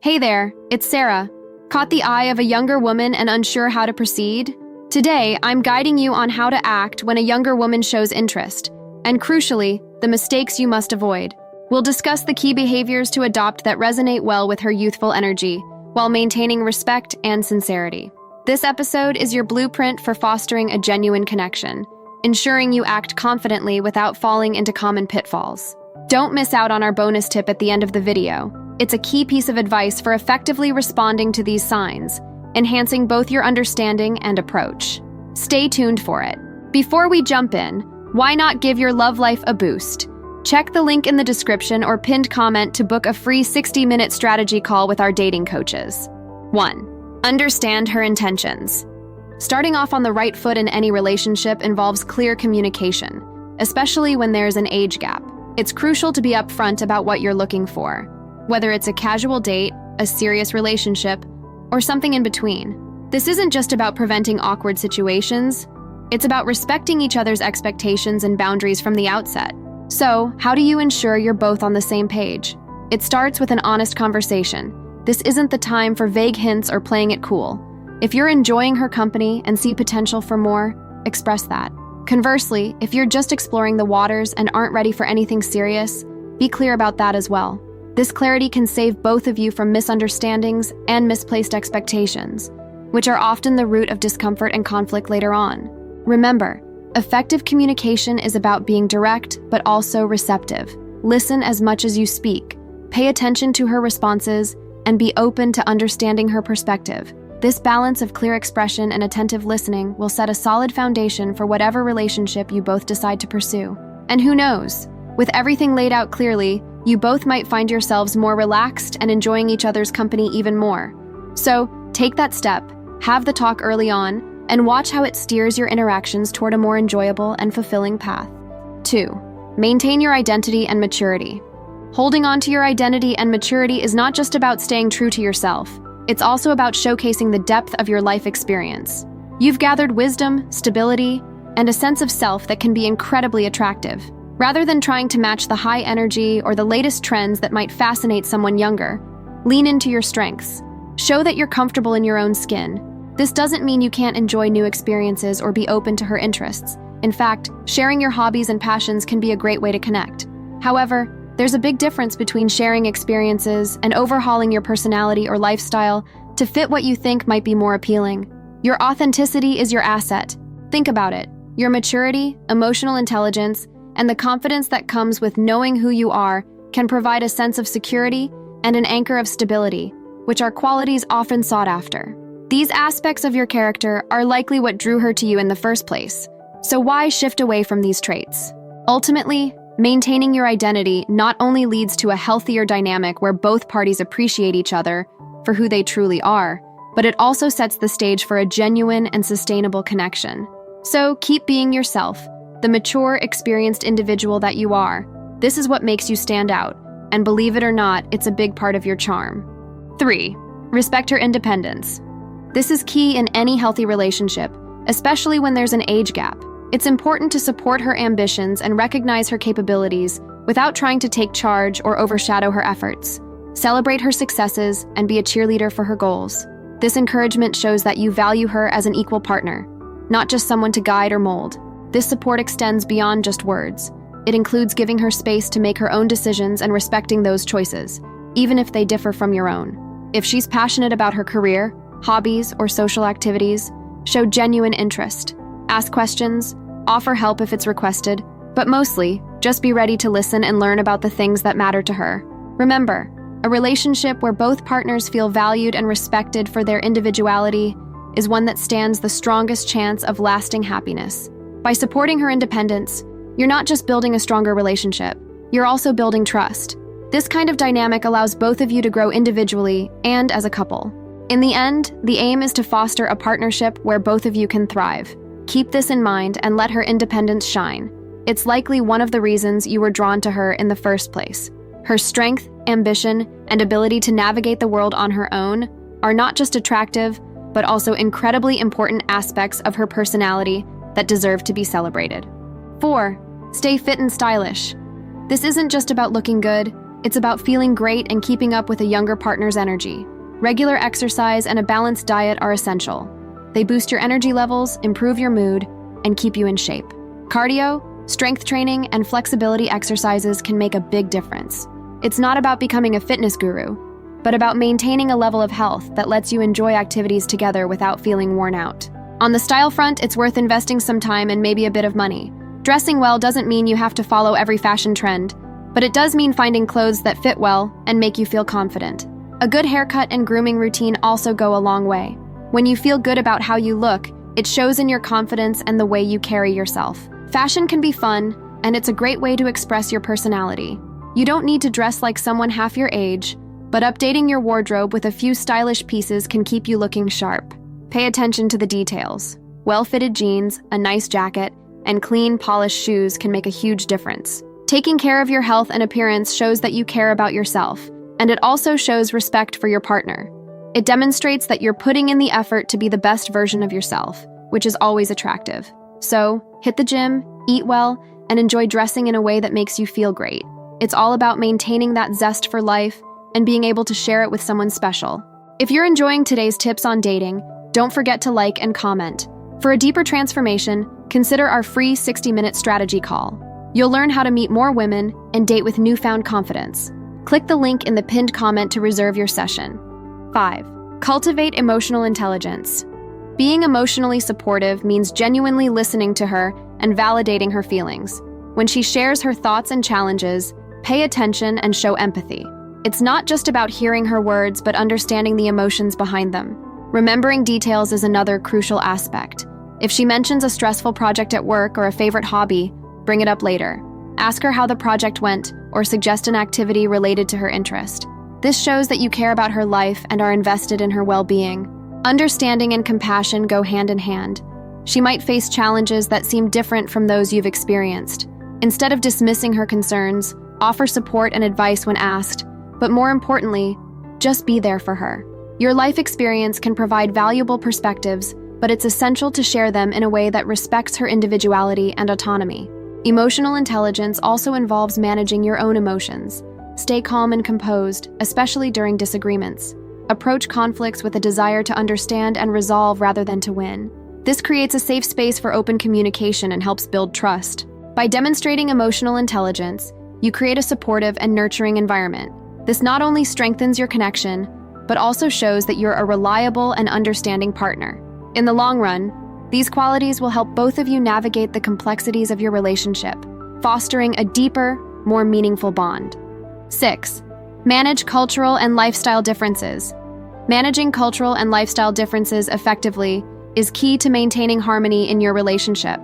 Hey there, it's Sarah. Caught the eye of a younger woman and unsure how to proceed? Today, I'm guiding you on how to act when a younger woman shows interest, and crucially, the mistakes you must avoid. We'll discuss the key behaviors to adopt that resonate well with her youthful energy, while maintaining respect and sincerity. This episode is your blueprint for fostering a genuine connection, ensuring you act confidently without falling into common pitfalls. Don't miss out on our bonus tip at the end of the video. It's a key piece of advice for effectively responding to these signs, enhancing both your understanding and approach. Stay tuned for it. Before we jump in, why not give your love life a boost? Check the link in the description or pinned comment to book a free 60-minute strategy call with our dating coaches. 1. Understand her intentions. Starting off on the right foot in any relationship involves clear communication, especially when there's an age gap. It's crucial to be upfront about what you're looking for, whether it's a casual date, a serious relationship, or something in between. This isn't just about preventing awkward situations, it's about respecting each other's expectations and boundaries from the outset. So, how do you ensure you're both on the same page? It starts with an honest conversation. This isn't the time for vague hints or playing it cool. If you're enjoying her company and see potential for more, express that. Conversely, if you're just exploring the waters and aren't ready for anything serious, be clear about that as well. This clarity can save both of you from misunderstandings and misplaced expectations, which are often the root of discomfort and conflict later on. Remember, effective communication is about being direct but also receptive. Listen as much as you speak, pay attention to her responses, and be open to understanding her perspective. This balance of clear expression and attentive listening will set a solid foundation for whatever relationship you both decide to pursue. And who knows, with everything laid out clearly, you both might find yourselves more relaxed and enjoying each other's company even more. So, take that step, have the talk early on, and watch how it steers your interactions toward a more enjoyable and fulfilling path. 2. Maintain your identity and maturity. Holding on to your identity and maturity is not just about staying true to yourself. It's also about showcasing the depth of your life experience. You've gathered wisdom, stability, and a sense of self that can be incredibly attractive. Rather than trying to match the high energy or the latest trends that might fascinate someone younger, lean into your strengths. Show that you're comfortable in your own skin. This doesn't mean you can't enjoy new experiences or be open to her interests. In fact, sharing your hobbies and passions can be a great way to connect. However, there's a big difference between sharing experiences and overhauling your personality or lifestyle to fit what you think might be more appealing. Your authenticity is your asset. Think about it. Your maturity, emotional intelligence, and the confidence that comes with knowing who you are can provide a sense of security and an anchor of stability, which are qualities often sought after. These aspects of your character are likely what drew her to you in the first place. So why shift away from these traits? Ultimately, maintaining your identity not only leads to a healthier dynamic where both parties appreciate each other for who they truly are, but it also sets the stage for a genuine and sustainable connection. So keep being yourself, the mature, experienced individual that you are. This is what makes you stand out, and believe it or not, it's a big part of your charm. 3. Respect her independence. This is key in any healthy relationship, especially when there's an age gap. It's important to support her ambitions and recognize her capabilities without trying to take charge or overshadow her efforts. Celebrate her successes and be a cheerleader for her goals. This encouragement shows that you value her as an equal partner, not just someone to guide or mold. This support extends beyond just words. It includes giving her space to make her own decisions and respecting those choices, even if they differ from your own. If she's passionate about her career, hobbies, or social activities, show genuine interest. Ask questions, offer help if it's requested, but mostly, just be ready to listen and learn about the things that matter to her. Remember, a relationship where both partners feel valued and respected for their individuality is one that stands the strongest chance of lasting happiness. By supporting her independence, you're not just building a stronger relationship, you're also building trust. This kind of dynamic allows both of you to grow individually and as a couple. In the end, the aim is to foster a partnership where both of you can thrive. Keep this in mind and let her independence shine. It's likely one of the reasons you were drawn to her in the first place. Her strength, ambition, and ability to navigate the world on her own are not just attractive, but also incredibly important aspects of her personality that deserve to be celebrated. 4. Stay fit and stylish. This isn't just about looking good, It's about feeling great and keeping up with a younger partner's energy. Regular exercise and a balanced diet are essential. They boost your energy levels, improve your mood, and keep you in shape. Cardio, strength training, and flexibility exercises can make a big difference. It's not about becoming a fitness guru, but about maintaining a level of health that lets you enjoy activities together without feeling worn out. On the style front, it's worth investing some time and maybe a bit of money. Dressing well doesn't mean you have to follow every fashion trend, but it does mean finding clothes that fit well and make you feel confident. A good haircut and grooming routine also go a long way. When you feel good about how you look, it shows in your confidence and the way you carry yourself. Fashion can be fun, and it's a great way to express your personality. You don't need to dress like someone half your age, but updating your wardrobe with a few stylish pieces can keep you looking sharp. Pay attention to the details. Well-fitted jeans, a nice jacket, and clean, polished shoes can make a huge difference. Taking care of your health and appearance shows that you care about yourself, and it also shows respect for your partner. It demonstrates that you're putting in the effort to be the best version of yourself, which is always attractive. So, hit the gym, eat well, and enjoy dressing in a way that makes you feel great. It's all about maintaining that zest for life and being able to share it with someone special. If you're enjoying today's tips on dating, don't forget to like and comment. For a deeper transformation, consider our free 60-minute strategy call. You'll learn how to meet more women and date with newfound confidence. Click the link in the pinned comment to reserve your session. 5. Cultivate emotional intelligence. Being emotionally supportive means genuinely listening to her and validating her feelings. When she shares her thoughts and challenges, pay attention and show empathy. It's not just about hearing her words, but understanding the emotions behind them. Remembering details is another crucial aspect. If she mentions a stressful project at work or a favorite hobby, bring it up later. Ask her how the project went or suggest an activity related to her interest. This shows that you care about her life and are invested in her well-being. Understanding and compassion go hand in hand. She might face challenges that seem different from those you've experienced. Instead of dismissing her concerns, offer support and advice when asked, but more importantly, just be there for her. Your life experience can provide valuable perspectives, but it's essential to share them in a way that respects her individuality and autonomy. Emotional intelligence also involves managing your own emotions. Stay calm and composed, especially during disagreements. Approach conflicts with a desire to understand and resolve rather than to win. This creates a safe space for open communication and helps build trust. By demonstrating emotional intelligence, you create a supportive and nurturing environment. This not only strengthens your connection, but also shows that you're a reliable and understanding partner. In the long run, these qualities will help both of you navigate the complexities of your relationship, fostering a deeper, more meaningful bond. 6. Manage cultural and lifestyle differences. Managing cultural and lifestyle differences effectively is key to maintaining harmony in your relationship.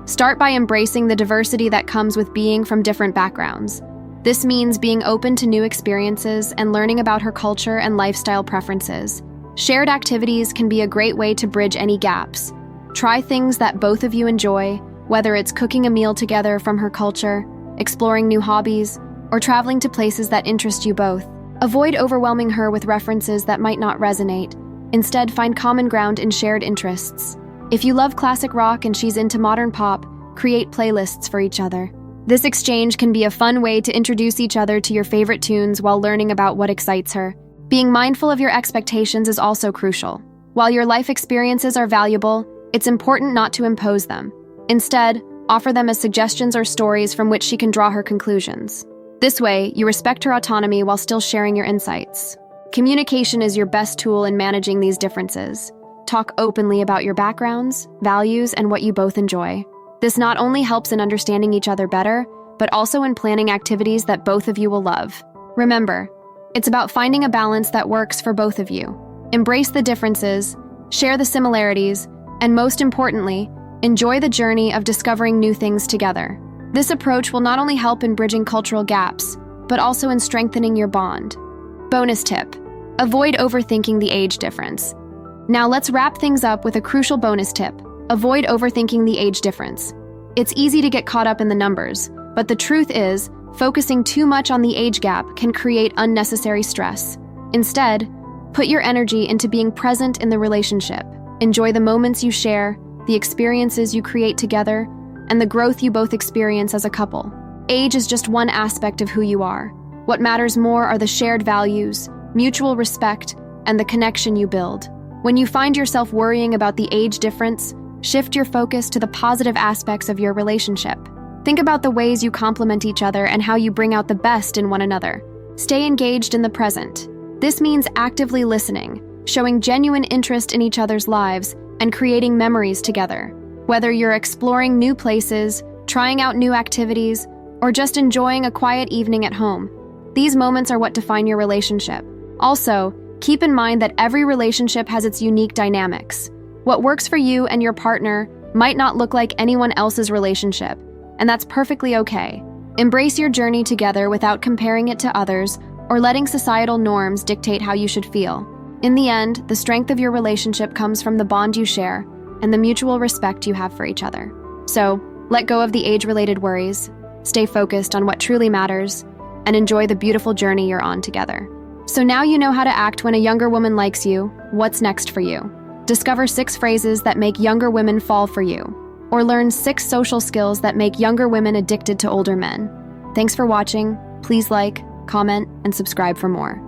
Start by embracing the diversity that comes with being from different backgrounds. This means being open to new experiences and learning about her culture and lifestyle preferences. Shared activities can be a great way to bridge any gaps. Try things that both of you enjoy, whether it's cooking a meal together from her culture, exploring new hobbies, or traveling to places that interest you both. Avoid overwhelming her with references that might not resonate. Instead, find common ground in shared interests. If you love classic rock and she's into modern pop, create playlists for each other. This exchange can be a fun way to introduce each other to your favorite tunes while learning about what excites her. Being mindful of your expectations is also crucial. While your life experiences are valuable, it's important not to impose them. Instead, offer them as suggestions or stories from which she can draw her conclusions. This way, you respect her autonomy while still sharing your insights. Communication is your best tool in managing these differences. Talk openly about your backgrounds, values, and what you both enjoy. This not only helps in understanding each other better, but also in planning activities that both of you will love. Remember, it's about finding a balance that works for both of you. Embrace the differences, share the similarities, and most importantly, enjoy the journey of discovering new things together. This approach will not only help in bridging cultural gaps, but also in strengthening your bond. Bonus tip: avoid overthinking the age difference. Now let's wrap things up with a crucial bonus tip. Avoid overthinking the age difference. It's easy to get caught up in the numbers, but the truth is, focusing too much on the age gap can create unnecessary stress. Instead, put your energy into being present in the relationship. Enjoy the moments you share, the experiences you create together, and the growth you both experience as a couple. Age is just one aspect of who you are. What matters more are the shared values, mutual respect, and the connection you build. When you find yourself worrying about the age difference, shift your focus to the positive aspects of your relationship. Think about the ways you complement each other and how you bring out the best in one another. Stay engaged in the present. This means actively listening, showing genuine interest in each other's lives, and creating memories together. Whether you're exploring new places, trying out new activities, or just enjoying a quiet evening at home, these moments are what define your relationship. Also, keep in mind that every relationship has its unique dynamics. What works for you and your partner might not look like anyone else's relationship, and that's perfectly okay. Embrace your journey together without comparing it to others or letting societal norms dictate how you should feel. In the end, the strength of your relationship comes from the bond you share and the mutual respect you have for each other. So, let go of the age-related worries, stay focused on what truly matters, and enjoy the beautiful journey you're on together. So now you know how to act when a younger woman likes you. What's next for you? Discover 6 phrases that make younger women fall for you, or learn 6 social skills that make younger women addicted to older men. Thanks for watching. Please like, comment, and subscribe for more.